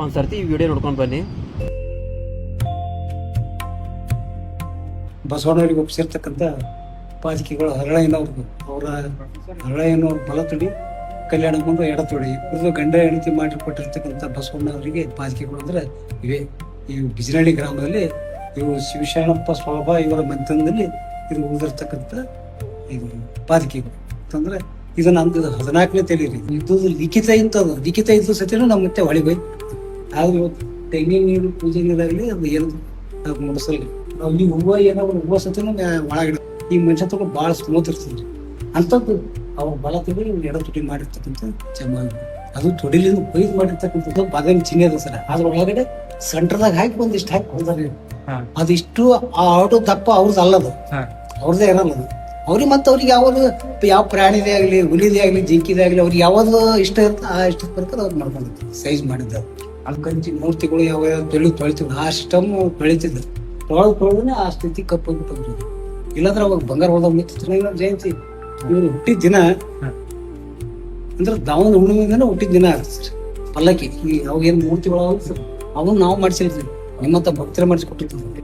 ಒಂದ್ಸರ್ತಿ ಈ ವಿಡಿಯೋ ನೋಡ್ಕೊಂಡು ಬನ್ನಿ. ಬಸವಣ್ಣವರಿಗೆ ಒಪ್ಪಿಸಿರ್ತಕ್ಕಂಥ ಪಾದಕಿಗಳು ಹರಳಯ್ಯನವ್ರದ್ದು. ಅವರ ಹರಳಯ್ಯನವ್ರ ಬಲ ತುಡಿ, ಕಲ್ಯಾಣ ಬಂದು ಎಡ ತುಡಿ, ಇದು ಗಂಡ ಹೆಂಡತಿ ಮಾಡಿಕೊಟ್ಟಿರ್ತಕ್ಕಂಥ ಬಸವಣ್ಣವರಿಗೆ ಪಾದಕಿಗಳು ಅಂದ್ರೆ ಇವೆ. ಈ ಬಿಜನಹಳ್ಳಿ ಗ್ರಾಮದಲ್ಲಿ ಇವು ಶಿವಶರಣಪ್ಪ ಸ್ವಭಾವ ಇವರ ಮಂತನದಲ್ಲಿ ಇದು ಉಳಿದಿರ್ತಕ್ಕಂಥ ಇದು ಪಾದಕಿಗಳು ಅಂತಂದ್ರೆ ಇದು ನಮ್ದು 14ನೇ ತಲೀರಿ. ಇದು ಲಿಖಿತ ಇಂಥದ್ದು ಲಿಖಿತ ಇದ್ದು ಸತಿನೂ ನಮ್ಮ ಮತ್ತೆ ಹೊಳಿ ಬೈ. ಆದ್ರೆ ತೆಂಗಿನ ನೀರು ಪೂಜೆ ನೀರಾಗಲಿ ಅದು ಏನು ಮುಡಿಸಲ್ಲ. ನಾವು ಈ ಹೂವು ಏನಾದ್ರು ಹೂವು ಸತಿನೂ ಒಳಗಿಡ ಈ ಮನುಷ್ಯ ತಗೊಂಡು ಭಾಳ ಸ್ಮೂತ್ ಇರ್ತದ್ರಿ. ಅಂಥದ್ದು ಅವ್ರ ಬಲ ತುಡಿ ಎಡ ತುಡಿ ಮಾಡಿರ್ತಕ್ಕಂಥ ಜಮಾನ. ಅದು ತೊಡಿಲಿಂದ ಕೊಯ್ದು ಮಾಡಿರ್ತಕ್ಕಂಥದ್ದು ಬಾದಾಮಿ ಚಿನ್ನಿ ಅದ ಸರ್. ಅದ್ರ ಒಳಗಡೆ ಸೆಂಟ್ರದಾಗ ಹಾಕಿ ಒಂದಿಷ್ಟು ಹಾಕಿ ಕೊಡ್ತಾರೆ. ಅದಿಷ್ಟು ಆ ಆಟೋ ದಪ್ಪ ಅವ್ರದ್ದು ಅಲ್ಲದು, ಅವ್ರದ್ದೇ ಇರಲ್ಲ ಅದು. ಅವ್ರಿಗೆ ಮತ್ತೆ ಅವ್ರಿಗೆ ಯಾವ ಪ್ರಾಣಿದೇ ಆಗಲಿ, ಹುಲಿದೇ ಆಗಲಿ, ಜಿಂಕಿದೇ ಆಗಲಿ, ಅವ್ರಿಗೆ ಯಾವ್ದು ಇಷ್ಟ ಇರುತ್ತೆ ಆ ಇಷ್ಟದ ಪ್ರಕಾರ ಅವ್ರು ಮಾಡ್ಕೊಂಡಿರ್ತಾರೆ. ಸೈಜ್ ಮಾಡಿದ್ದ ಅಲ್ಲಿ ಕಂಚಿ ಮೂರ್ತಿಗಳು ಯಾವ ತೊಳಿತಿದ್ರು ಆ ಸಿಸ್ಟಮ್ ಬೆಳಿತಿದ್ರು. ತೊಳೆದ್ರೆ ಆ ಸ್ಥಿತಿ ಕಪ್ಪೋಗ್ಬಿಟ್ಟು. ಇಲ್ಲಾಂದ್ರೆ ಅವಾಗ ಬಂಗಾರ ಹೊಡೆದ ನಿಂತಿದ್ರು. ಜಯಂತಿ ಇವ್ರು ಹುಟ್ಟಿದ ದಿನ ಅಂದ್ರೆ ದಾವನ ಹುಣ್ಣಿಮೆ ದಿನ ಹುಟ್ಟಿದ ದಿನ ಸರ್. ಪಲ್ಲಕ್ಕಿ ಅವಾಗ ಏನ್ ಮೂರ್ತಿಗಳು ಅವನ್ನ ನಾವು ಮಾಡಿಸಿರ್ತೀವಿ, ನಿಮ್ಮಂತ ಭಕ್ತರ ಮಾಡಿಸಿ ಕೊಟ್ಟಿರ್ತೀವಿ.